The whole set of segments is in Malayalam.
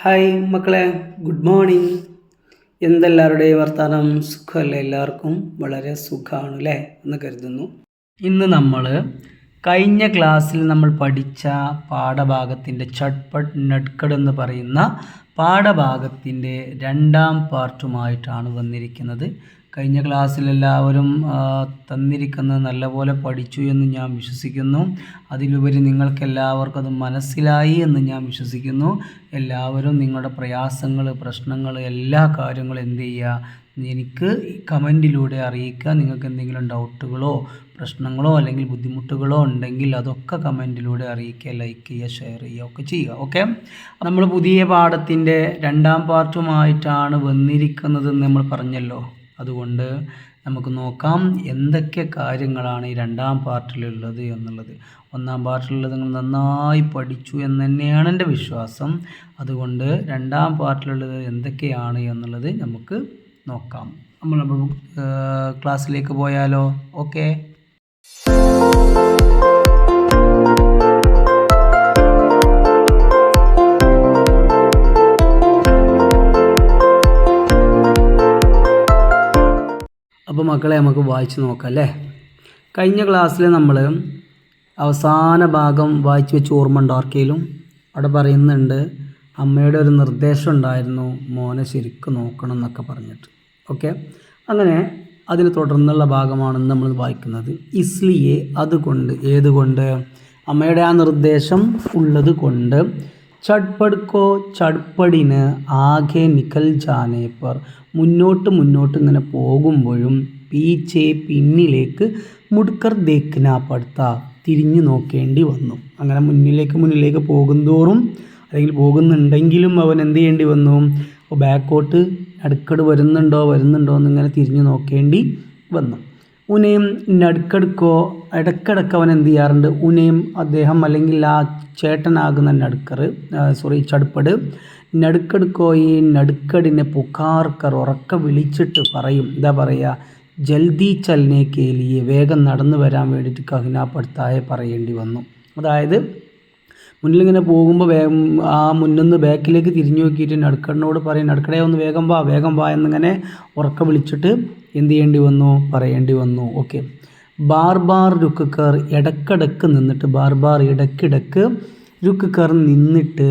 ഹായ് മക്കളെ, ഗുഡ് മോർണിംഗ്. എന്തെല്ലാവരുടെയും വർത്തമാനം? സുഖമല്ലേ? എല്ലാവർക്കും വളരെ സുഖമാണ് അല്ലേ എന്ന് കരുതുന്നു. ഇന്ന് നമ്മൾ കഴിഞ്ഞ ക്ലാസ്സിൽ നമ്മൾ പഠിച്ച പാഠഭാഗത്തിൻ്റെ ചട്പട്ട് നട്കഡ് എന്ന് പറയുന്ന പാഠഭാഗത്തിൻ്റെ രണ്ടാം പാർട്ടുമായിട്ടാണ് വന്നിരിക്കുന്നത്. കഴിഞ്ഞ ക്ലാസ്സിൽ എല്ലാവരും തന്നിരിക്കുന്നത് നല്ലപോലെ പഠിച്ചു എന്ന് ഞാൻ വിശ്വസിക്കുന്നു. അതിലുപരി നിങ്ങൾക്കെല്ലാവർക്കും അത് മനസ്സിലായി എന്ന് ഞാൻ വിശ്വസിക്കുന്നു. എല്ലാവരും നിങ്ങളുടെ പ്രയാസങ്ങൾ, പ്രശ്നങ്ങൾ, എല്ലാ കാര്യങ്ങളും എന്ത് ചെയ്യുക, എനിക്ക് കമൻറ്റിലൂടെ അറിയിക്കുക. നിങ്ങൾക്ക് എന്തെങ്കിലും ഡൗട്ടുകളോ പ്രശ്നങ്ങളോ അല്ലെങ്കിൽ ബുദ്ധിമുട്ടുകളോ ഉണ്ടെങ്കിൽ അതൊക്കെ കമൻറ്റിലൂടെ അറിയിക്കുക, ലൈക്ക് ചെയ്യുക, ഷെയർ ചെയ്യുക ഒക്കെ ചെയ്യുക. ഓക്കെ, നമ്മൾ പുതിയ പാഠത്തിൻ്റെ രണ്ടാം പാർട്ടുമായിട്ടാണ് വന്നിരിക്കുന്നതെന്ന് നമ്മൾ പറഞ്ഞല്ലോ. അതുകൊണ്ട് നമുക്ക് നോക്കാം എന്തൊക്കെ കാര്യങ്ങളാണ് ഈ രണ്ടാം പാർട്ടിലുള്ളത് എന്നുള്ളത്. ഒന്നാം പാർട്ടിലുള്ളത് നിങ്ങൾ നന്നായി പഠിച്ചു എന്ന് തന്നെയാണ് എൻ്റെ വിശ്വാസം. അതുകൊണ്ട് രണ്ടാം പാർട്ടിലുള്ളത് എന്തൊക്കെയാണ് എന്നുള്ളത് നമുക്ക് നോക്കാം. നമ്മൾ ക്ലാസ്സിലേക്ക് പോയാലോ? ഓക്കെ. അപ്പോൾ മക്കളെ, നമുക്ക് വായിച്ച് നോക്കാം അല്ലേ. കഴിഞ്ഞ ക്ലാസ്സിൽ നമ്മൾ അവസാന ഭാഗം വായിച്ച് വെച്ച് ഓർമ്മ ഉണ്ടോ ആർക്കെങ്കിലും? അവിടെ പറയുന്നുണ്ട്, അമ്മയുടെ ഒരു നിർദ്ദേശം ഉണ്ടായിരുന്നു, മോനെ ശരിക്കും നോക്കണം എന്നൊക്കെ പറഞ്ഞിട്ട്. ഓക്കെ, അങ്ങനെ അതിന് തുടർന്നുള്ള ഭാഗമാണ് നമ്മൾ വായിക്കുന്നത്. ഇസ്ലിയെ, അതുകൊണ്ട്, ഏതുകൊണ്ട്, അമ്മയുടെ ആ നിർദ്ദേശം ഉള്ളത് കൊണ്ട്, ചട്പട്കോ, ചട്പടിന്, ആകെ നിക്കൽ ജാനെ പർ, മുന്നോട്ട് ഇങ്ങനെ പോകുമ്പോഴും, പീച്ചെ, പിന്നിലേക്ക്, മുഡ്കർ ദേഖ്ന പടുത്ത, തിരിഞ്ഞു നോക്കേണ്ടി വന്നു. അങ്ങനെ മുന്നിലേക്ക് പോകുന്തോറും അല്ലെങ്കിൽ പോകുന്നുണ്ടെങ്കിലും അവൻ എന്ത് ചെയ്യേണ്ടി വന്നു? ബാക്കോട്ട് നടുക്കട് വരുന്നുണ്ടോ എന്നിങ്ങനെ തിരിഞ്ഞു നോക്കേണ്ടി വന്നു. ഉനയും നടുക്കടുക്കോ, ഇടക്കിടക്ക് അവൻ എന്ത് ചെയ്യാറുണ്ട്? ഉനയും, അദ്ദേഹം അല്ലെങ്കിൽ ആ ചേട്ടനാകുന്ന ചട്പട്, നടുക്കടുക്കോ, ഈ നടുക്കടിനെ പുകാർക്കർ, ഉറക്ക വിളിച്ചിട്ട് പറയും. എന്താ പറയുക? ജൽദി ചലനെ കേലിയെ, വേഗം നടന്നു വരാൻ വേണ്ടിയിട്ട് കഹിനാപ്പെടുത്താതെ പറയേണ്ടി വന്നു. അതായത് മുന്നിലിങ്ങനെ പോകുമ്പോൾ ആ മുന്നിന്ന് ബാക്കിലേക്ക് തിരിഞ്ഞു നോക്കിയിട്ട് നടുക്കടിനോട് പറയും, നടുക്കടയെ ഒന്ന് വേഗം വാ എന്നിങ്ങനെ ഉറക്ക വിളിച്ചിട്ട് എന്ത് ചെയ്യേണ്ടി വന്നു? പറയേണ്ടി വന്നു. ഓക്കെ. ബാർ രുക്കർ, ഇടക്കിടക്ക് നിന്നിട്ട്, ഇടക്കിടക്ക്, രുക്കർ നിന്നിട്ട്,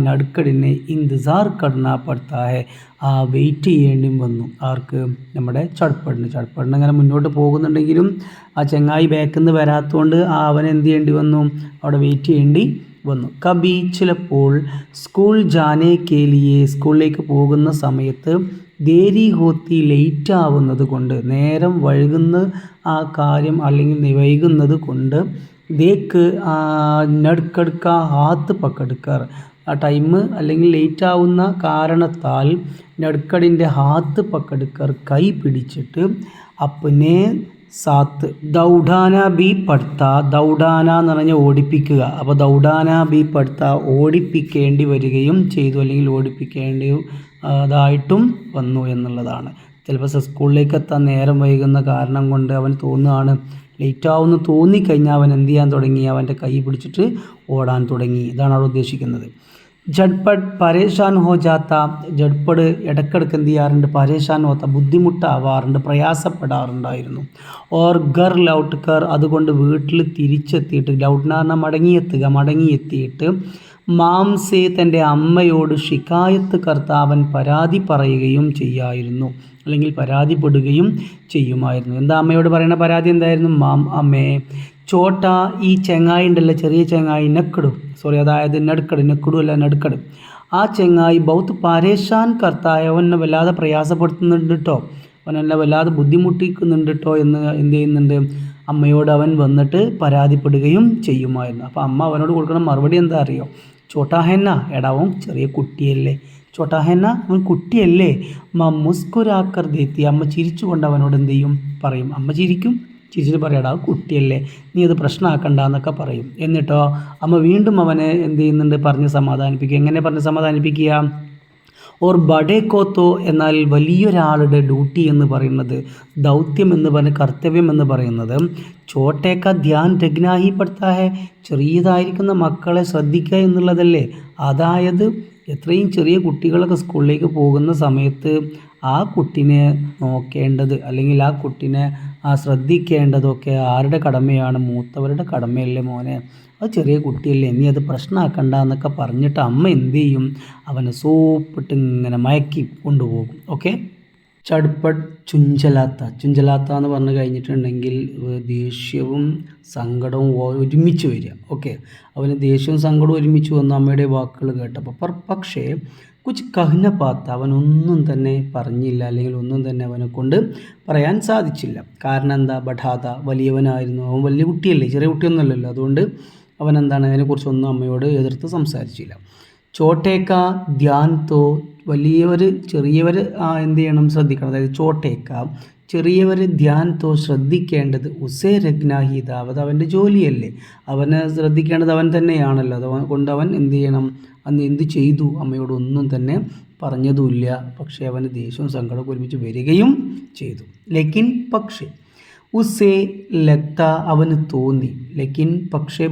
നടുക്കടിനെ ഇന്തിസാർ കടന പടുത്താഹെ, ആ വെയിറ്റ് ചെയ്യേണ്ടി വന്നു. ആർക്ക്? നമ്മുടെ ചട്പടിന് അങ്ങനെ മുന്നോട്ട് പോകുന്നുണ്ടെങ്കിലും ആ ചങ്ങായി ബാക്കിൽ നിന്ന് വരാത്തതുകൊണ്ട് അവൻ എന്ത് ചെയ്യേണ്ടി വന്നു? അവിടെ വെയിറ്റ് ചെയ്യേണ്ടി വന്നു. കബി, ചിലപ്പോൾ, സ്കൂൾ ജാനെ കേലിയെ, സ്കൂളിലേക്ക് പോകുന്ന സമയത്ത്, ദേരി ഹോത്തി, ലേറ്റ് ആവുന്നത് കൊണ്ട്, നേരം വൈകുന്ന ആ കാര്യം അല്ലെങ്കിൽ വൈകുന്നത് കൊണ്ട്, ദേക്ക് നടുക്കടുക്ക ഹാത്ത് പക്കടുക്കർ, ആ ടൈം അല്ലെങ്കിൽ ലേറ്റ് ആവുന്ന കാരണത്താൽ നടുക്കടിൻ്റെ ഹാത്ത് പക്കടുക്കർ, കൈ പിടിച്ചിട്ട്, അപ്പനെ സാത്ത് ദൗഡാന ബി പടുത്ത, ദൗഡാന എന്ന് പറഞ്ഞാൽ ഓടിപ്പിക്കുക. അപ്പോൾ ദൗഡാന ബി പടുത്ത, ഓടിപ്പിക്കേണ്ടി വരികയും ചെയ്തു, അല്ലെങ്കിൽ ഓടിപ്പിക്കേണ്ടതായിട്ടും വന്നു എന്നുള്ളതാണ്. ചിലപ്പോൾ സ്കൂളിലേക്ക് എത്താൻ നേരം വൈകുന്ന കാരണം കൊണ്ട് അവൻ തോന്നുകയാണ്, ലേറ്റ് ആവുമെന്ന് തോന്നിക്കഴിഞ്ഞാൽ അവൻ എന്ത് ചെയ്യാൻ തുടങ്ങി? അവൻ്റെ കൈ പിടിച്ചിട്ട് ഓടാൻ തുടങ്ങി. ഇതാണ് അവിടെ ഉദ്ദേശിക്കുന്നത്. ജഡ്പട് പരേഷാൻ ഹോ ജാത്ത, ജഡ്പട് ഇടക്കിടക്ക് എന്ത് ചെയ്യാറുണ്ട്? പരേഷാൻ ഹോത്ത, ബുദ്ധിമുട്ടാവാറുണ്ട്, പ്രയാസപ്പെടാറുണ്ടായിരുന്നു. ഓർ ഗർ ലൗട്ട് കർ, അതുകൊണ്ട് വീട്ടിൽ തിരിച്ചെത്തിയിട്ട്, ലൗട്ട്ന പറഞ്ഞാൽ മടങ്ങിയെത്തിയിട്ട്, മാംസെ, തൻ്റെ അമ്മയോട്, ഷിക്കായത്ത് കർത്താവൻ, പരാതി പറയുകയും ചെയ്യായിരുന്നു, അല്ലെങ്കിൽ പരാതിപ്പെടുകയും ചെയ്യുമായിരുന്നു. എന്താ അമ്മയോട് പറയുന്ന പരാതി എന്തായിരുന്നു? അമ്മേ, ചോട്ട, ഈ ചെങ്ങായി ഉണ്ടല്ലോ, ചെറിയ ചെങ്ങായി, അതായത് നടുക്കട്, ആ ചെങ്ങായി ബൗത്ത് പരേഷാൻ കർത്തായ, അവനെ വല്ലാതെ പ്രയാസപ്പെടുത്തുന്നുണ്ട് കേട്ടോ, അവനെല്ലാം വല്ലാതെ ബുദ്ധിമുട്ടിക്കുന്നുണ്ട് കേട്ടോ എന്ന് എന്ത് ചെയ്യുന്നുണ്ട്? അമ്മയോട് അവൻ വന്നിട്ട് പരാതിപ്പെടുകയും ചെയ്യുമായിരുന്നു. അപ്പോൾ അമ്മ അവനോട് കൊടുക്കുന്ന മറുപടി എന്താ അറിയോ? ചോട്ടാഹെന്ന, എടാവും ചെറിയ കുട്ടിയല്ലേ, ചോട്ടാഹെന്ന, അവൻ കുട്ടിയല്ലേ, മുസ്കുരാക്കർ ദേത്തി, അമ്മ ചിരിച്ചുകൊണ്ട് അവനോട് എന്ത് ചെയ്യും? പറയും. അമ്മ ചിരിച്ചിട്ട് പറയടാ, കുട്ടിയല്ലേ, നീ അത് പ്രശ്നമാക്കണ്ട എന്നൊക്കെ പറയും. എന്നിട്ടോ അമ്മ വീണ്ടും അവനെ എന്ത് ചെയ്യുന്നുണ്ട്? പറഞ്ഞ് സമാധാനിപ്പിക്കുക. എങ്ങനെ പറഞ്ഞ് സമാധാനിപ്പിക്കുക? ഓർ ബഡേക്കോത്തോ, എന്നാൽ വലിയൊരാളുടെ ഡ്യൂട്ടി എന്ന് പറയുന്നത്, ദൗത്യം എന്ന് പറഞ്ഞ കർത്തവ്യം എന്ന് പറയുന്നത്, ചോട്ടേക്ക ധ്യാൻ രഗ്നാഹി പെടുത്താഹെ, ചെറിയതായിരിക്കുന്ന മക്കളെ ശ്രദ്ധിക്കുക എന്നുള്ളതല്ലേ. അതായത് എത്രയും ചെറിയ കുട്ടികളൊക്കെ സ്കൂളിലേക്ക് പോകുന്ന സമയത്ത് ആ കുട്ടിനെ നോക്കേണ്ടത് അല്ലെങ്കിൽ ആ കുട്ടിനെ ശ്രദ്ധിക്കേണ്ടതൊക്കെ ആരുടെ കടമയാണ്? മൂത്തവരുടെ കടമയല്ലേ മോനെ? അത് ചെറിയ കുട്ടിയല്ലേ, നീ അത് പ്രശ്നമാക്കണ്ട എന്നൊക്കെ പറഞ്ഞിട്ട് അമ്മ എന്ത് ചെയ്യും? അവനെ സോപ്പിട്ട് ഇങ്ങനെ മയക്കി കൊണ്ടുപോകും. ഓക്കെ. ചടുപ്പട് ചുഞ്ചലാത്ത എന്ന് പറഞ്ഞു കഴിഞ്ഞിട്ടുണ്ടെങ്കിൽ ദേഷ്യവും സങ്കടവും ഒരുമിച്ച് വരിക. ഓക്കെ. അവന് ദേഷ്യവും സങ്കടവും ഒരുമിച്ച് വന്നു അമ്മയുടെ വാക്കുകൾ കേട്ടപ്പോൾ. പക്ഷേ കുച്ച് കഹ്ന പാത്ത, അവനൊന്നും തന്നെ പറഞ്ഞില്ല, അല്ലെങ്കിൽ ഒന്നും തന്നെ അവനെ കൊണ്ട് പറയാൻ സാധിച്ചില്ല. കാരണം എന്താ? ബഠാത, വലിയവനായിരുന്നു, അവൻ വലിയ കുട്ടിയല്ലേ, ചെറിയ കുട്ടിയൊന്നുമല്ലല്ലോ. അതുകൊണ്ട് അവൻ എന്താണ്, അതിനെക്കുറിച്ചൊന്നും അമ്മയോട് എതിർത്ത് സംസാരിച്ചില്ല. ചോട്ടേക്ക ധ്യാൻ തോ, വലിയവർ ചെറിയവർ എന്ത് ചെയ്യണം? ശ്രദ്ധിക്കണം. അതായത് ചോട്ടേക്ക, ചെറിയവർ ധ്യാൻ തോ, ശ്രദ്ധിക്കേണ്ടത് ഉസേ രഗ്നാഹിത, അത് അവൻ്റെ ജോലിയല്ലേ, അവനെ ശ്രദ്ധിക്കേണ്ടത് അവൻ തന്നെയാണല്ലോ. അതുകൊണ്ട് അവൻ എന്ത് ചെയ്യണം? അന്ന് എന്ത് ചെയ്തു? അമ്മയോട് ഒന്നും തന്നെ പറഞ്ഞതുമില്ല. പക്ഷേ അവന് ദേഷ്യവും സങ്കടവും ഒരുമിച്ച് വരികയും ചെയ്തു. ലേക്കിൻ പക്ഷേ ഉസേ ലഗ്ത, അവന് തോന്നി. ലേക്കിൻ പക്ഷേ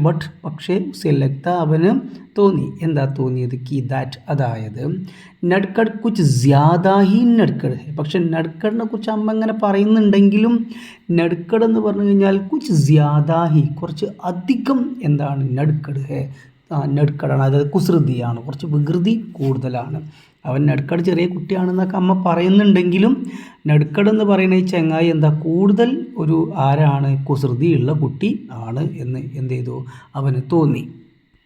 ഉസേ ലഗ്ത, അവന് തോന്നി. എന്താ തോന്നിയത്? കി ദാറ്റ്, അതായത് നഡ്കഡ് കുച്ച് ജ്യാദാ ഹി നഡ്കഡ് ഹെ. പക്ഷെ നഡ്കഡിനെ കുറിച്ച് അമ്മ ഇങ്ങനെ പറയുന്നുണ്ടെങ്കിലും നഡ്കഡ് എന്ന് പറഞ്ഞു കഴിഞ്ഞാൽ കുച്ച് ജ്യാദാ ഹി, കുറച്ച് അധികം എന്താണ്? നഡ്കഡ് ഹെ, നഡ്കഡാണ്, അതായത് കുസൃതിയാണ്, കുറച്ച് വികൃതി കൂടുതലാണ്. അവൻ നഡ്കഡ് ചെറിയ കുട്ടിയാണെന്നൊക്കെ അമ്മ പറയുന്നുണ്ടെങ്കിലും നഡ്കഡ് എന്ന് പറയുന്ന ഈ ചങ്ങായി എന്താ? കൂടുതൽ ഒരു ആരാണ്? കുസൃതിയുള്ള കുട്ടി ആണ് എന്ന് എന്ത് ചെയ്തു? അവന് തോന്നി.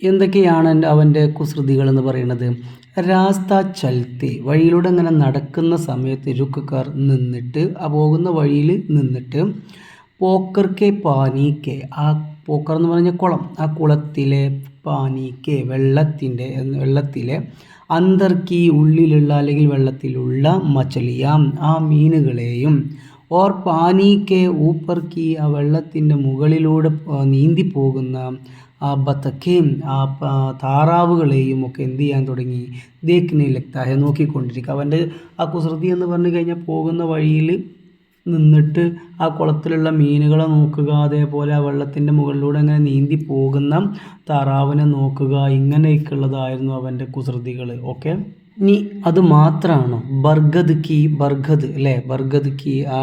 എന്തൊക്കെയാണ് അവൻ്റെ കുസൃതികൾ എന്ന് പറയുന്നത്? രാസ്ത ചൽത്തെ, വഴിയിലൂടെ അങ്ങനെ നടക്കുന്ന സമയത്ത് രുക്കക്കാർ നിന്നിട്ട്, ആ പോകുന്ന വഴിയിൽ നിന്നിട്ട്, പോക്കർക്കെ പാനിക്കെ, ആ പോക്കർ എന്ന് പറഞ്ഞ കുളം, ആ കുളത്തിലെ പാനിക്കെ, വെള്ളത്തിലെ അന്തർക്കി, ഉള്ളിലുള്ള അല്ലെങ്കിൽ വെള്ളത്തിലുള്ള മച്ചലിയാം, ആ മീനുകളെയും, ഓർ പാനിക്കെ ഊപ്പർക്കി, ആ വെള്ളത്തിൻ്റെ മുകളിലൂടെ നീന്തി പോകുന്ന ആ ബത്തക്കേം, ആ താറാവുകളെയും ഒക്കെ എന്ത് ചെയ്യാൻ തുടങ്ങി? ദേഖ്നെ ലഗ്താ ഹെ, നോക്കിക്കൊണ്ടിരിക്കുക. അവൻ്റെ ആ കുസൃതി എന്ന് പറഞ്ഞു കഴിഞ്ഞാൽ പോകുന്ന വഴിയിൽ നിന്നിട്ട് ആ കുളത്തിലുള്ള മീനുകളെ നോക്കുക, അതേപോലെ ആ വെള്ളത്തിൻ്റെ മുകളിലൂടെ അങ്ങനെ നീന്തി പോകുന്ന താറാവിനെ നോക്കുക, ഇങ്ങനെയൊക്കെയുള്ളതായിരുന്നു അവൻ്റെ കുസൃതികൾ. ഓക്കെ. ഇനി അത് മാത്രമാണോ? ബർഗദ് അല്ലേ, ബർഗദ് കി, ആ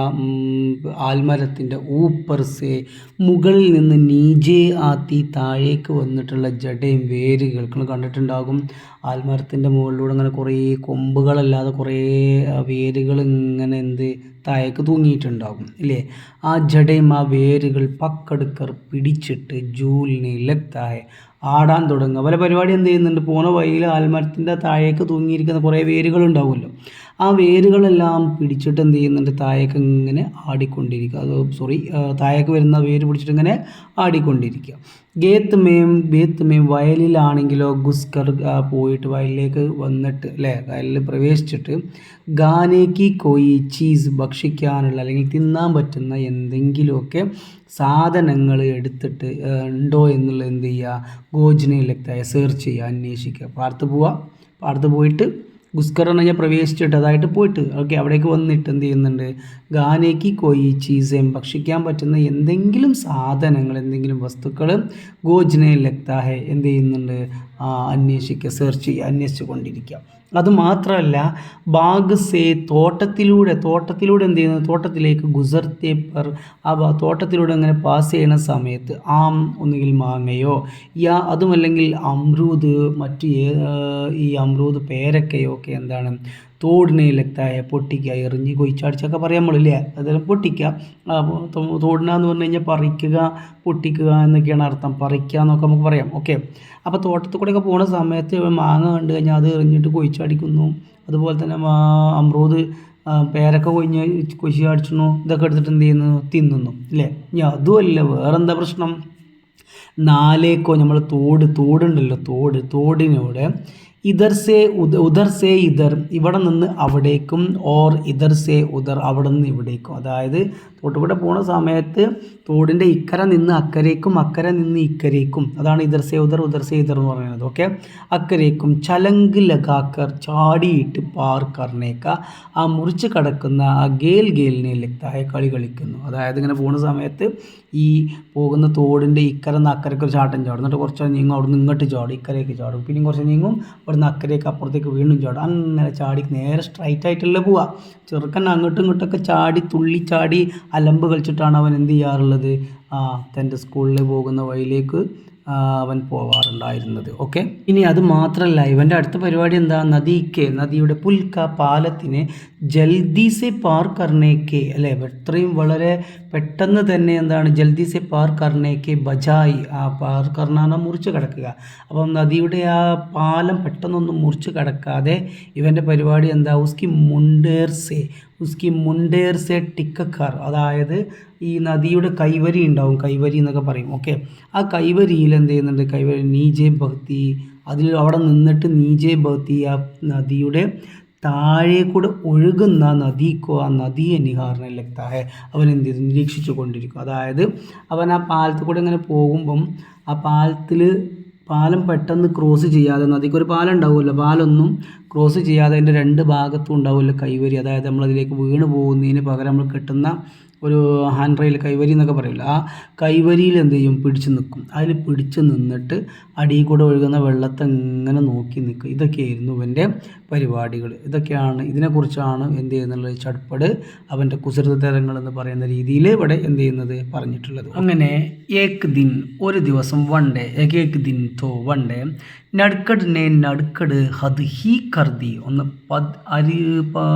ആൽമരത്തിൻ്റെ ഊപ്പർസെ, മുകളിൽ നിന്ന് നീജേ ആത്തി, താഴേക്ക് വന്നിട്ടുള്ള ജടയും വേരുകൾ കണ്ടിട്ടുണ്ടാകും. ആൽമരത്തിൻ്റെ മുകളിലൂടെ അങ്ങനെ കുറേ കൊമ്പുകളല്ലാതെ കുറേ വേരുകൾ ഇങ്ങനെ താഴേക്ക് തൂങ്ങിയിട്ടുണ്ടാകും ഇല്ലേ. ആ ജടയും ആ വേരുകൾ പക്കടുക്കർ പിടിച്ചിട്ട് ജൂലിനെ ലഗ്തായ, ആടാൻ തുടങ്ങുക. പല പരിപാടി എന്ത് ചെയ്യുന്നുണ്ട്? പോണ വഴിയിൽ ആൽമരത്തിൻ്റെ താഴേക്ക് തൂങ്ങിയിരിക്കുന്ന കുറേ വേരുകൾ ഉണ്ടാവുമല്ലോ, ആ വേരുകളെല്ലാം പിടിച്ചിട്ട് എന്ത് ചെയ്യുന്നുണ്ട്? താഴേക്ക് ഇങ്ങനെ ആടിക്കൊണ്ടിരിക്കുക. താഴേക്ക് വരുന്ന വേര് പിടിച്ചിട്ട് ഇങ്ങനെ ആടിക്കൊണ്ടിരിക്കുക. ഗേത്ത് മേം വയലിലാണെങ്കിലോ ഗുസ്കർ, പോയിട്ട് വയലിലേക്ക് വന്നിട്ട് അല്ലേ, വയലിൽ പ്രവേശിച്ചിട്ട്, ഗാനേക്ക് കോയി ചീസ്, ഭക്ഷിക്കാനുള്ള അല്ലെങ്കിൽ തിന്നാൻ പറ്റുന്ന എന്തെങ്കിലുമൊക്കെ സാധനങ്ങൾ എടുത്തിട്ട് ഉണ്ടോ എന്നുള്ളത് എന്ത് ചെയ്യുക? ഗോജനയിലെത്തായ സെർച്ച് ചെയ്യുക, അന്വേഷിക്കുക. പാടത്ത് പോയിട്ട് ഗുസ്കർ എന്ന് പറഞ്ഞാൽ പ്രവേശിച്ചിട്ട് അതായിട്ട് പോയിട്ട് അവിടേക്ക് വന്നിട്ട് എന്ത് ചെയ്യുന്നുണ്ട്? ഗാനേക്ക് കോയി ചീസേം, ഭക്ഷിക്കാൻ പറ്റുന്ന എന്തെങ്കിലും സാധനങ്ങൾ, എന്തെങ്കിലും വസ്തുക്കൾ ഗോജനയിൽ ലഗ്താഹെ എന്ത് ചെയ്യുന്നുണ്ട്? അന്വേഷിക്കുക, സെർച്ച് ചെയ്യുക, അന്വേഷിച്ചു കൊണ്ടിരിക്കുക. അതുമാത്രമല്ല ബാഗ്സേ, തോട്ടത്തിലൂടെ എന്ത് ചെയ്യുന്നത്? തോട്ടത്തിലേക്ക് ഗുസർത്തെ പർ, ആ തോട്ടത്തിലൂടെ അങ്ങനെ പാസ് ചെയ്യുന്ന സമയത്ത് ഒന്നുകിൽ മാങ്ങയോ അതുമല്ലെങ്കിൽ അമ്രൂദ്, മറ്റ് ഈ അമ്രൂദ് പേരക്കയോ ഒക്കെ എന്താണ്? തോടിനയിലെത്തായ പൊട്ടിക്കുക, എറിഞ്ഞ് കൊയിച്ചടിച്ചൊക്കെ പറയാൻ നമ്മളില്ലേ, അതെല്ലാം പൊട്ടിക്കുക. തോടിന എന്ന് പറഞ്ഞു കഴിഞ്ഞാൽ പറിക്കുക, പൊട്ടിക്കുക എന്നൊക്കെയാണ് അർത്ഥം. പറിക്കുക എന്നൊക്കെ നമുക്ക് പറയാം. ഓക്കെ. അപ്പോൾ തോട്ടത്തിൽ കൂടെയൊക്കെ പോകുന്ന സമയത്ത് മാങ്ങ കണ്ടു കഴിഞ്ഞാൽ അത് എറിഞ്ഞിട്ട് കൊയിച്ചടിക്കുന്നു. അതുപോലെ തന്നെ അമ്രൂദ്, പേരൊക്കെ കൊയ്ച്ച് അടിച്ചു, ഇതൊക്കെ എടുത്തിട്ട് എന്ത് ചെയ്യുന്നു? തിന്നുന്നു അല്ലേ. ഇനി അതുമല്ല, വേറെന്താ പ്രശ്നം? നാലേക്കോ, നമ്മൾ തോടുണ്ടല്ലോ, തോടിനോട് ഇധർ സേ ഇധർ, ഇവിടെ നിന്ന് അവിടേക്കും, ഓർ ഇധർ സേ ഉധർ, അവിടെ നിന്ന് ഇവിടേക്കും. അതായത് തോട്ടുകൂടെ പോണ സമയത്ത് തോടിൻ്റെ ഇക്കര നിന്ന് അക്കരേക്കും, അക്കര നിന്ന് ഇക്കരേക്കും. അതാണ് ഇധർ സേ ഉധർ എന്ന് പറയുന്നത്. ഓക്കെ. അക്കരേക്കും ചലങ്ക് ലഗാക്കർ, ചാടിയിട്ട് പാർ കർണേക്ക, ആ മുറിച്ച് കടക്കുന്ന ആ ഗേലിനെ ലഗ്തായ, കളിക്കുന്നു. അതായത് ഇങ്ങനെ പോകുന്ന സമയത്ത് ഈ പോകുന്ന തോടിൻ്റെ ഇക്കര നിന്ന് അക്കരയ്ക്ക് ഒരു ചാട്ടം ചാടും, എന്നിട്ട് കുറച്ച് നീങ്ങും, അവിടെ നിന്ന് ഇങ്ങോട്ട് ചാടും, ഇക്കരയ്ക്ക് ചാടും, പിന്നെയും കുറച്ച് നീങ്ങും, അവിടെ ഇവിടുന്ന് അക്കരയ്ക്ക് അപ്പുറത്തേക്ക് വീണ്ടും ചാടും. അങ്ങനെ ചാടി നേരെ സ്ട്രൈറ്റ് ആയിട്ടല്ലേ പോവുക. ചെറുക്കൻ അങ്ങോട്ടും ഇങ്ങോട്ടൊക്കെ ചാടി തുള്ളി ചാടി അലമ്പ് കളിച്ചിട്ടാണ് അവൻ എന്ത് ചെയ്യാറുള്ളത്, തൻ്റെ സ്കൂളിൽ പോകുന്ന വഴിയിലേക്ക് അവൻ പോവാറുണ്ടായിരുന്നത്. ഓക്കെ, ഇനി അത് മാത്രമല്ല, ഇവൻ്റെ അടുത്ത പരിപാടി എന്താ, നദിയുടെ പുൽക്ക പാലത്തിനെ ജൽദി സെ പാർ കർണേക്കെ അല്ലേ, എത്രയും വളരെ പെട്ടെന്ന് തന്നെ എന്താണ് ജൽദി സെ പാർ കർണേക്കെ ബജായി, പാർ കർണാന മുറിച്ച് കടക്കുക. അപ്പം നദിയുടെ ആ പാലം പെട്ടെന്നൊന്നും മുറിച്ച് കടക്കാതെ ഇവൻ്റെ പരിപാടി എന്താ, ഉസ്കി മുണ്ടേർ സെ ടിക്കക്കാർ, അതായത് ഈ നദിയുടെ കൈവരി ഉണ്ടാവും, കൈവരി എന്നൊക്കെ പറയും. ഓക്കെ, ആ കൈവരിയിൽ എന്ത് ചെയ്യുന്നുണ്ട്, കൈവരി നീജെ ഭക്തി, അതിൽ അവിടെ നിന്നിട്ട് നീജെ ഭക്തി, ആ നദിയുടെ താഴെ കൂടെ ഒഴുകുന്ന നദിക്കോ ആ നദിയെ നിഹാറിനെ ലക്താഹെ, അവൻ എന്ത് ചെയ്തു, നിരീക്ഷിച്ചു കൊണ്ടിരിക്കും. അതായത് അവൻ ആ പാലത്തിൽ കൂടെ ഇങ്ങനെ പോകുമ്പം ആ പാലം പെട്ടെന്ന് ക്രോസ് ചെയ്യാതെ, നദിക്കൊരു പാലം ഉണ്ടാവുമല്ലോ, പാലൊന്നും ക്രോസ് ചെയ്യാതെ അതിൻ്റെ രണ്ട് ഭാഗത്തും ഉണ്ടാവുമല്ലോ കൈവരി, അതായത് നമ്മളതിലേക്ക് വീണ് പോകുന്നതിന് പകരം നമ്മൾ കെട്ടുന്ന ഒരു ഹാൻഡ് റെയിൽ, കൈവരി എന്നൊക്കെ പറയില്ല, ആ കൈവരിയിൽ എന്ത് ചെയ്യും, പിടിച്ച് നിൽക്കും. അതിൽ പിടിച്ച് നിന്നിട്ട് അടിയിൽ കൂടെ ഒഴുകുന്ന വെള്ളത്തെ ഇങ്ങനെ നോക്കി നിൽക്കും. ഇതൊക്കെയായിരുന്നു ഇവൻ്റെ പരിപാടികൾ. ഇതിനെക്കുറിച്ചാണ് എന്ത് ചെയ്യുന്നുള്ളത്, ചട്പട് അവൻ്റെ കുസൃത തരങ്ങൾ എന്ന് പറയുന്ന രീതിയിൽ ഇവിടെ എന്ത് ചെയ്യുന്നത് പറഞ്ഞിട്ടുള്ളത്. അങ്ങനെ ഏക് ദിൻ, ഒരു ദിവസം, വൺ ഡേ, ഏക് ദിൻ തോ വൺ ഡേ, നടുക്കട് ഹദ് ഹി കർദി, ഒന്ന്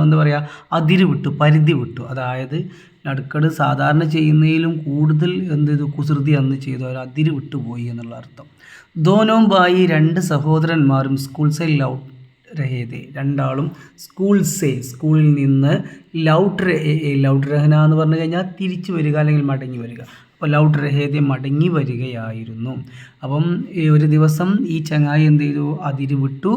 എന്താ പറയുക, അതിര് വിട്ടു, പരിധി വിട്ടു. അതായത് നടുക്കട് സാധാരണ ചെയ്യുന്നതിലും കൂടുതൽ എന്ത് ചെയ്തു, കുസൃതി അന്ന് ചെയ്തു, അവർ അതിര് വിട്ടുപോയി എന്നുള്ള അർത്ഥം. ദോനോം ബായി, രണ്ട് സഹോദരന്മാരും സ്കൂൾസെ ലൗട്ട് രഹേദെ, രണ്ടാളും സ്കൂളിൽ നിന്ന് ലൗട്ട് രഹന എന്ന് പറഞ്ഞു കഴിഞ്ഞാൽ തിരിച്ചു വരിക അല്ലെങ്കിൽ മടങ്ങി വരിക. അപ്പോൾ ലൗട്ട് രഹേദെ, മടങ്ങി വരികയായിരുന്നു. അപ്പം ഈ ഒരു ദിവസം ഈ ചങ്ങായി എന്ത് ചെയ്തു, അതിര് വിട്ടു.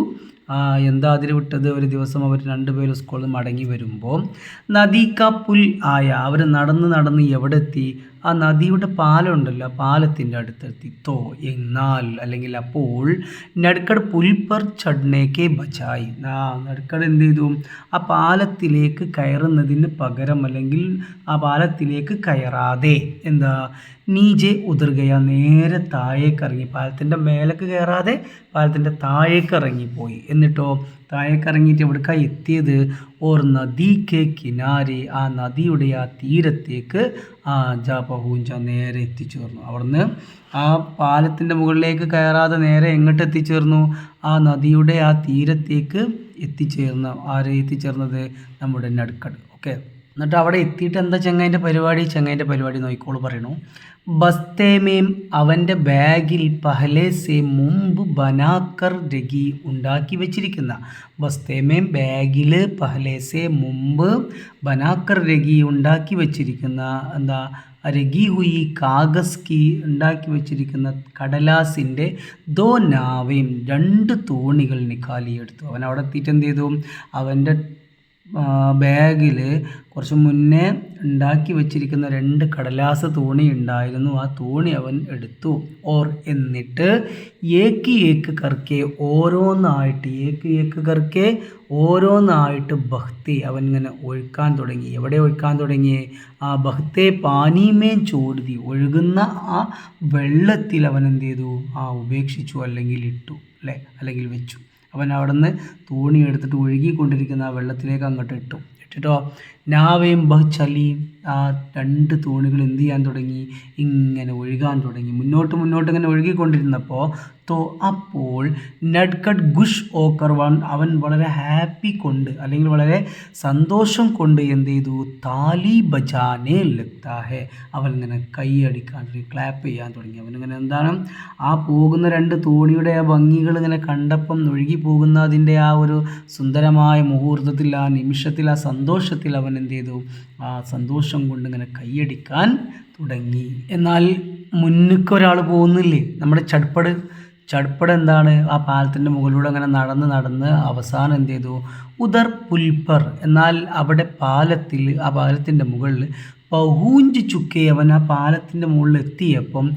എന്താ അതിര് വിട്ടത്, ഒരു ദിവസം അവർ രണ്ടുപേരും സ്കൂളിൽ നിന്ന് മടങ്ങി വരുമ്പോൾ നദിക്ക പുൽ ആയ, അവർ നടന്ന് എവിടെ എത്തി, ആ നദിയുടെ പാലം ഉണ്ടല്ലോ, പാലത്തിൻ്റെ അടുത്തെത്തി. തോ എന്നാൽ, അല്ലെങ്കിൽ അപ്പോൾ, നടുക്കട് പുൽ പർ ചഡ്നേക്കെ ബച്ചായി, നടുക്കട് എന്ത് ചെയ്തു, ആ പാലത്തിലേക്ക് കയറുന്നതിന് പകരം, അല്ലെങ്കിൽ ആ പാലത്തിലേക്ക് കയറാതെ എന്താ, നീജെ ഉതിർകയ, നേരെ താഴേക്ക് ഇറങ്ങി, പാലത്തിൻ്റെ മേലേക്ക് കയറാതെ പാലത്തിൻ്റെ താഴേക്ക് ഇറങ്ങിപ്പോയി. എന്നിട്ടോ താഴേക്ക് ഇറങ്ങിയിട്ട് എവിടേക്കാണ് എത്തിയത്, ഓർ നദിക്ക് കിനാരെ, ആ നദിയുടെ ആ തീരത്തേക്ക് ജാ പഹൂഞ്ച, നേരെ എത്തിച്ചേർന്നു. അവിടുന്ന് ആ പാലത്തിൻ്റെ മുകളിലേക്ക് കയറാതെ നേരെ എങ്ങോട്ട് എത്തിച്ചേർന്നു, ആ നദിയുടെ ആ തീരത്തേക്ക് എത്തിച്ചേർന്നു. എത്തിച്ചേർന്നത് നമ്മുടെ നടുക്കട്. ഓക്കെ, എന്നിട്ട് അവിടെ എത്തിയിട്ട് എന്താ ചങ്ങായിൻ്റെ പരിപാടി നോക്കിക്കോളൂ. പറയണു, ബസ്തേമേം, അവൻ്റെ ബാഗിൽ പഹലേസെ, മുമ്പ് ബനാക്കർ രഗി, ഉണ്ടാക്കി വെച്ചിരിക്കുന്ന, ബസ്തേമേം ബാഗിൽ, പഹലേസെ മുമ്പ്, ബനാക്കർ രഗി ഉണ്ടാക്കി വെച്ചിരിക്കുന്ന, എന്താ രഗി ഹുയി കാഗസ് കി, ഉണ്ടാക്കി വെച്ചിരിക്കുന്ന കടലാസിൻ്റെ, ദോ നാവേം, രണ്ട് തോണികൾ നിക്കാലിയെടുത്തു. അവൻ അവിടെ എത്തിയിട്ട് എന്ത് ചെയ്തു, അവൻ്റെ ബാഗിൽ കുറച്ച് മുന്നേ ഉണ്ടാക്കി വെച്ചിരിക്കുന്ന രണ്ട് കടലാസ് തോണി ഉണ്ടായിരുന്നു. ആ തോണി അവൻ എടുത്തു. ഓർ എന്നിട്ട് ഏക്ക് കർക്കെ, ഓരോന്നായിട്ട് ബഹ്തെ, അവൻ ഇങ്ങനെ ഒഴുക്കാൻ തുടങ്ങി. എവിടെ ഒഴുക്കാൻ തുടങ്ങി, ആ ബഹ്തെ പാനിമേൻ ചോടുതി, ഒഴുകുന്ന ആ വെള്ളത്തിൽ അവൻ എന്ത് ചെയ്തു, ഉപേക്ഷിച്ചു, അല്ലെങ്കിൽ ഇട്ടു, അല്ലെങ്കിൽ വെച്ചു. അവൻ അവിടെ നിന്ന് തോണി എടുത്തിട്ട് ഒഴുകിക്കൊണ്ടിരിക്കുന്ന ആ വെള്ളത്തിലേക്ക് അങ്ങോട്ട് ഇട്ടിട്ടോ നാവേം ബഹ് ചലി, ആ രണ്ട് തോണികൾ എന്ത് ചെയ്യാൻ തുടങ്ങി, ഇങ്ങനെ ഒഴുകാൻ തുടങ്ങി, മുന്നോട്ട് ഇങ്ങനെ ഒഴുകിക്കൊണ്ടിരുന്നപ്പോൾ അപ്പോൾ നഡ്കട്ട് ഗുഷ് ഓക്കർവാൻ, അവൻ വളരെ ഹാപ്പി കൊണ്ട്, അല്ലെങ്കിൽ വളരെ സന്തോഷം കൊണ്ട് എന്ത് ചെയ്തു, താലി ബജാനെ ലഗ്താഹെ, അവൻ ഇങ്ങനെ കൈയടിക്കാൻ തുടങ്ങി, ക്ലാപ്പ് ചെയ്യാൻ തുടങ്ങി. അവനിങ്ങനെ എന്താണ്, ആ പോകുന്ന രണ്ട് തോണിയുടെ ആ ഭംഗികൾ ഇങ്ങനെ കണ്ടപ്പം, ഒഴുകി പോകുന്ന അതിൻ്റെ ആ ഒരു സുന്ദരമായ മുഹൂർത്തത്തിൽ, ആ നിമിഷത്തിൽ, ആ സന്തോഷത്തിൽ അവൻ എന്ത് ചെയ്തു, ആ സന്തോഷം കൊണ്ട് ഇങ്ങനെ കൈയടിക്കാൻ തുടങ്ങി. എന്നാൽ മുന്നിക്ക് ഒരാൾ പോകുന്നില്ലേ, നമ്മുടെ ചട്പട് എന്താണ്, ആ പാലത്തിൻ്റെ മുകളിലൂടെ അങ്ങനെ നടന്ന് അവസാനം എന്ത് ചെയ്തു, ഉദർ പുൽപ്പർ, എന്നാൽ അവിടെ ആ പാലത്തിൻ്റെ മുകളിൽ പഹൂഞ്ച് ചുക്കെ, അവൻ ആ പാലത്തിൻ്റെ മുകളിൽ എത്തിയപ്പം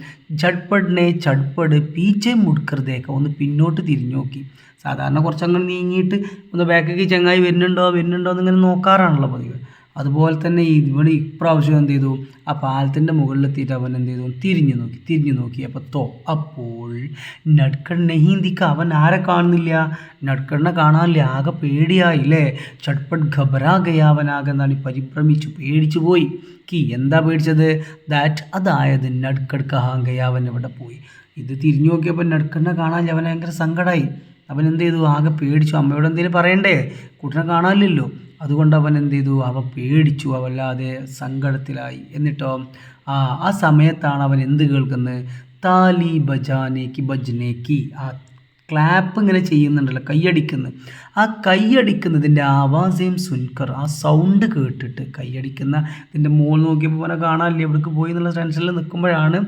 ചട്പട് പീച്ചെ മുടുക്കരുതേക്ക, ഒന്ന് പിന്നോട്ട് തിരിഞ്ഞു നോക്കി. സാധാരണ കുറച്ചങ്ങനെ നീങ്ങിയിട്ട് ഒന്ന് ബാക്കിലേക്ക് ചങ്ങായി വരുന്നുണ്ടോ എന്നിങ്ങനെ നോക്കാറാണല്ലോ പതിവ്. അതുപോലെ തന്നെ ഇവിടെ ഇപ്രാവശ്യം എന്ത് ചെയ്തു, ആ പാലത്തിൻ്റെ മുകളിലെത്തിയിട്ട് അവൻ എന്ത് ചെയ്തു, തിരിഞ്ഞു നോക്കി. അപ്പോൾ നട്കഡ് നെഹീന്തിക്ക, അവൻ ആരെ കാണുന്നില്ല, നട്കഡിനെ കാണാനില്ല. ആകെ പേടിയായില്ലേ. ചട്പട്ട് ഘബറാ ഗയ, അവനാകെ എന്താണ് പരിഭ്രമിച്ചു, പേടിച്ചു പോയി. എന്താ പേടിച്ചത്, അതായത് നട്കഡ് കഹാൻ ഗയ, അവൻ ഇവിടെ പോയി. ഇത് തിരിഞ്ഞു നോക്കിയപ്പോൾ നട്കഡിനെ കാണാനില്ല. അവൻ ഭയങ്കര സങ്കടമായി. അവൻ എന്ത് ചെയ്തു, ആകെ പേടിച്ചു. അമ്മയോട് എന്തെങ്കിലും പറയണ്ടേ, കുട്ടനെ കാണാനില്ലല്ലോ. അതുകൊണ്ട് അവൻ എന്ത് ചെയ്തു, അവൻ പേടിച്ചു, അവല്ലാതെ സങ്കടത്തിലായി. എന്നിട്ടോ ആ സമയത്താണ് അവൻ എന്ത് കേൾക്കുന്നത്, താലി ബജാനേക്ക് ബജ്നേക്ക്, ആ ക്ലാപ്പ് ഇങ്ങനെ ചെയ്യുന്നുണ്ടല്ലോ, കൈയടിക്കുന്നത്. ആ കൈയടിക്കുന്നതിൻ്റെ ആവാസയും സുൻകർ, ആ സൗണ്ട് കേട്ടിട്ട് കൈയടിക്കുന്ന ഇതിൻ്റെ മുകളിൽ നോക്കിയപ്പോൾ അവനെ കാണാനില്ല, എവിടേക്ക് പോയി എന്നുള്ള ടെൻഷനിൽ നിൽക്കുമ്പോഴാണ്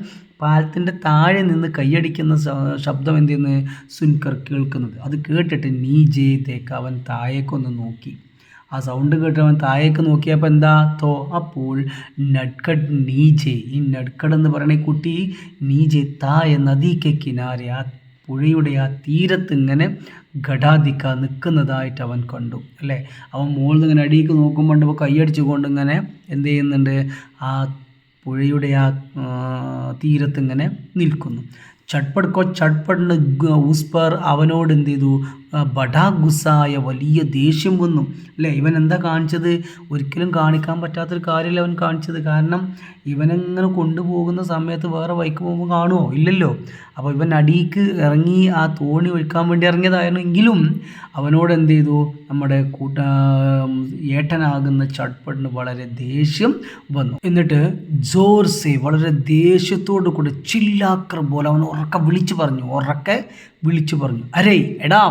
പാലത്തിൻ്റെ താഴെ നിന്ന് കൈയടിക്കുന്ന ശബ്ദം എന്ത് ചെയ്യുന്നത്, സുൻകർ കേൾക്കുന്നത്. അത് കേട്ടിട്ട് നീജേ തേക്ക്, അവൻ താഴേക്കൊന്ന് നോക്കി. ആ സൗണ്ട് കേട്ട് അവൻ താഴേക്ക് നോക്കിയപ്പോൾ എന്താ, അപ്പോൾ നട്കഡ് നീജെ, ഈ നട്കഡ് എന്ന് പറയുന്ന കുട്ടി നീജെ താഴെ നദിക്ക് കിനാരെ, ആ പുഴയുടെ ആ തീരത്ത് ഇങ്ങനെ ഘടാധിക്ക നിൽക്കുന്നതായിട്ട് അവൻ കണ്ടു അല്ലേ. അവൻ മുകളിൽ ഇങ്ങനെ അടിയിലേക്ക് നോക്കുമ്പോൾ കൈയടിച്ചുകൊണ്ട് ഇങ്ങനെ എന്ത് ചെയ്യുന്നുണ്ട്, ആ പുഴയുടെ ആ തീരത്ത് ഇങ്ങനെ നിൽക്കുന്നു. ചട്പടിന് ഉസ്പർ, അവനോട് എന്ത് ചെയ്തു, ബഡാ ഗുസ്സായ, വലിയ ദേഷ്യം വന്നു അല്ലേ. ഇവൻ എന്താ കാണിച്ചത്, ഒരിക്കലും കാണിക്കാൻ പറ്റാത്തൊരു കാര്യമല്ല അവൻ കാണിച്ചത്. കാരണം ഇവനെങ്ങനെ കൊണ്ടുപോകുന്ന സമയത്ത് വേറെ വഴിക്ക് പോകുമ്പോൾ കാണുമോ, ഇല്ലല്ലോ. അപ്പോൾ ഇവൻ അടിയിക്ക് ഇറങ്ങി ആ തോണി ഒഴിക്കാൻ വേണ്ടി ഇറങ്ങിയതായിരുന്നു. എങ്കിലും അവനോട് എന്ത് ചെയ്തു, നമ്മുടെ ഏട്ടനാകുന്ന ചട്പടിന് വളരെ ദേഷ്യം വന്നു. എന്നിട്ട് ജോർസെ, വളരെ ദേഷ്യത്തോടു കൂടെ ചില്ലാക്കർ പോലെ അവൻ ഉറക്കെ വിളിച്ചു പറഞ്ഞു, അരേ എടാ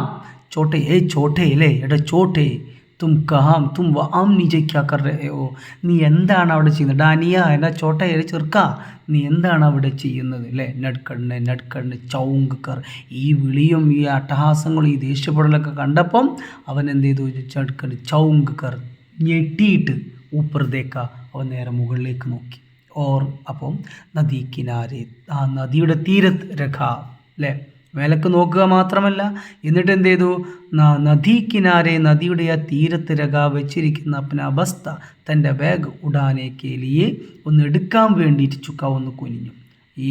ചോട്ടെ, ചോട്ടെ അല്ലേ, എടാ ചോട്ടെ, തും കഹാം തും വാം നീജെ ക്യാ കർ രഹേ ഹോ, നീ എന്താണ് അവിടെ ചെയ്യുന്നത്, ഡാനിയ എടാ ചോട്ടെ ചെറുക്ക, നീ എന്താണ് അവിടെ ചെയ്യുന്നത് അല്ലേ. നട്കഡിനെ ചൗങ്ക് കർ, ഈ വിളിയും ഈ അട്ടഹാസങ്ങളും ഈ ദേഷ്യപ്പെടലൊക്കെ കണ്ടപ്പം അവൻ എന്ത് ചെയ്തു, നട്കഡ് ചൗങ്ക് കർ, ഞെട്ടിയിട്ട് ഊപ്പർദേക്ക, അവൻ നേരെ മുകളിലേക്ക് നോക്കി. അപ്പം നദി കിനാരെ, ആ നദിയുടെ തീരത്ത് രഖ അല്ലേ, മേലക്ക് നോക്കുക മാത്രമല്ല, എന്നിട്ട് എന്ത് ചെയ്തു, നദി കിനാരെ, നദിയുടെ ആ തീരത്ത് രഖ വെച്ചിരിക്കുന്ന അപ്പന അവസ്ഥ, തൻ്റെ ബാഗ് ഉടാനേക്കേലിയെ ഒന്ന് എടുക്കാൻ വേണ്ടിയിട്ട് ചുക്ക ഒന്ന് കുനിഞ്ഞു. ഈ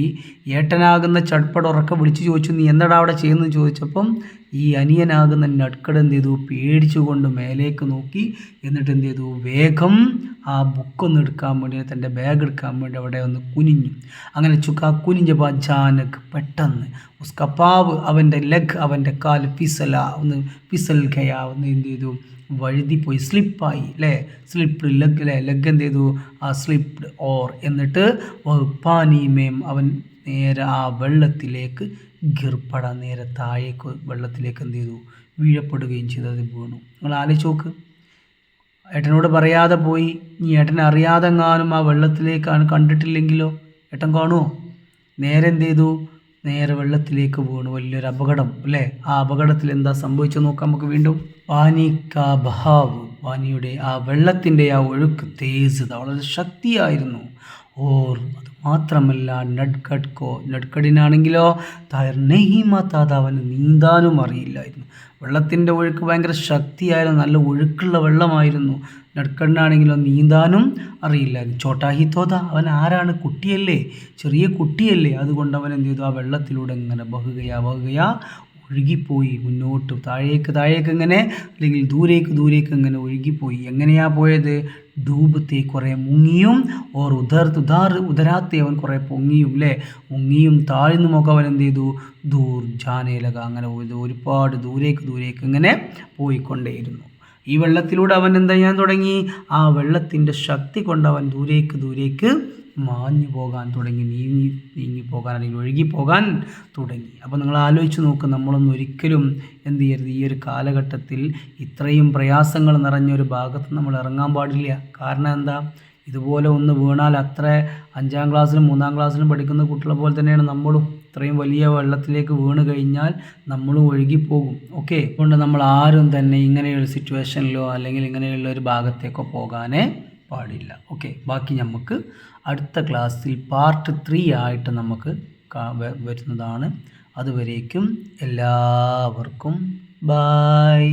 ഏട്ടനാകുന്ന ചട്പട് ഉറക്കെ വിളിച്ചു ചോദിച്ചു, നീ എന്താടാ അവിടെ ചെയ്യുന്നത് ചോദിച്ചപ്പം ഈ അനിയനാകുന്ന നട്കഡ് എന്ത് ചെയ്തു, പേടിച്ചുകൊണ്ട് മേലേക്ക് നോക്കി. എന്നിട്ട് എന്ത് ചെയ്തു, വേഗം ആ ബുക്കൊന്ന് എടുക്കാൻ വേണ്ടി, തൻ്റെ ബാഗ് എടുക്കാൻ വേണ്ടി അവിടെ ഒന്ന് കുനിഞ്ഞു. അങ്ങനെ ചുക്ക കുനിഞ്ഞപ്പോൾ അച്ചാനക് പെട്ടെന്ന് ഉസ്കപ്പാവ്, അവൻ്റെ ലെഗ്, അവൻ്റെ കാല് ഫിസൽ ഖയാ, ഒന്ന് എന്ത് ചെയ്തു, വഴുതിപ്പോയി, സ്ലിപ്പായി അല്ലേ. സ്ലിപ്ഡ് ലെഗ് അല്ലേ, ലെഗ് എന്ത് ചെയ്തു, ആ സ്ലിപ്ഡ്. എന്നിട്ട് പാനീമേം, അവൻ നേരെ ആ വെള്ളത്തിലേക്ക് ഗിർപ്പട, നേരെ താഴേക്ക് വെള്ളത്തിലേക്ക് എന്ത് ചെയ്തു, വീഴപ്പെടുകയും ചെയ്തു. അത് വീണു. നിങ്ങൾ ആലോചിച്ച് നോക്ക്, ഏട്ടനോട് പറയാതെ പോയി, ഇനി ഏട്ടനെ അറിയാതെങ്ങാനും ആ വെള്ളത്തിലേക്കാണ് കണ്ടിട്ടില്ലെങ്കിലോ, ഏട്ടൻ കാണുമോ. നേരെ എന്ത് ചെയ്തു, നേരെ വെള്ളത്തിലേക്ക് വീണു. വലിയൊരു അപകടം അല്ലേ. ആ അപകടത്തിൽ എന്താ സംഭവിച്ചു നോക്കാം നമുക്ക് വീണ്ടും. പാനി കാ ബഹാവ്, പാനിയുടെ ആ വെള്ളത്തിൻ്റെ ആ ഒഴുക്ക് തേസ്, വളരെ ശക്തിയായിരുന്നു. അത് മാത്രമല്ല നട്കഡിനാണെങ്കിലോ തായർ നെഹി മാതാത, അവന് നീന്താനും അറിയില്ലായിരുന്നു. വെള്ളത്തിൻ്റെ ഒഴുക്ക് ഭയങ്കര ശക്തിയായിരുന്നു, നല്ല ഒഴുക്കുള്ള വെള്ളമായിരുന്നു. നട്കഡിനാണെങ്കിലോ നീന്താനും അറിയില്ലായിരുന്നു. ചോട്ടാഹി തോത, അവൻ ആരാണ്, കുട്ടിയല്ലേ, ചെറിയ കുട്ടിയല്ലേ. അതുകൊണ്ട് അവൻ എന്ത് ചെയ്തു, ആ വെള്ളത്തിലൂടെ ഇങ്ങനെ ബഹുകയാ ഒഴുകിപ്പോയി, മുന്നോട്ട് താഴേക്ക് ഇങ്ങനെ, അല്ലെങ്കിൽ ദൂരേക്ക് ഇങ്ങനെ ഒഴുകിപ്പോയി. എങ്ങനെയാ പോയത്, ഡൂബത്തെ കുറേ മുങ്ങിയും, ഉദരാത്തെ അവൻ കുറേ പൊങ്ങിയും അല്ലേ, മുങ്ങിയും താഴ്ന്നുമൊക്കെ അവൻ എന്ത് ചെയ്തു, ദൂർ ജാനേലക, അങ്ങനെ ഒരുപാട് ദൂരേക്ക് ഇങ്ങനെ പോയിക്കൊണ്ടേയിരുന്നു. ഈ വെള്ളത്തിലൂടെ അവൻ എന്താ ചെയ്യാൻ തുടങ്ങി, ആ വെള്ളത്തിൻ്റെ ശക്തി കൊണ്ട് അവൻ ദൂരേക്ക് മാഞ്ഞു പോകാൻ തുടങ്ങി, നീങ്ങിപ്പോകാൻ അല്ലെങ്കിൽ ഒഴുകിപ്പോകാൻ തുടങ്ങി. അപ്പോൾ നിങ്ങൾ ആലോചിച്ച് നോക്ക്, നമ്മളൊന്നും ഒരിക്കലും എന്ത് ചെയ്യരുത്, ഈ ഒരു കാലഘട്ടത്തിൽ ഇത്രയും പ്രയാസങ്ങൾ നിറഞ്ഞൊരു ഭാഗത്ത് നമ്മൾ ഇറങ്ങാൻ പാടില്ല. കാരണം എന്താ, ഇതുപോലെ ഒന്ന് വീണാൽ അത്ര 5ാം ക്ലാസ്സിലും 3ാം ക്ലാസ്സിലും പഠിക്കുന്ന കുട്ടികളെ പോലെ തന്നെയാണ് നമ്മളും. ഇത്രയും വലിയ വെള്ളത്തിലേക്ക് വീണ് കഴിഞ്ഞാൽ നമ്മളും ഒഴുകിപ്പോകും. ഓക്കെ, അതുകൊണ്ട് നമ്മൾ ആരും തന്നെ ഇങ്ങനെയുള്ള സിറ്റുവേഷനിലോ അല്ലെങ്കിൽ ഇങ്ങനെയുള്ള ഒരു ഭാഗത്തേക്കോ പോകാനേ പാടില്ല. ഓക്കെ, ബാക്കി നമുക്ക് അടുത്ത ക്ലാസ്സിൽ പാർട്ട് 3 ആയിട്ട് നമുക്ക് വരുന്നതാണ്. അതുവരേക്കും എല്ലാവർക്കും ബൈ.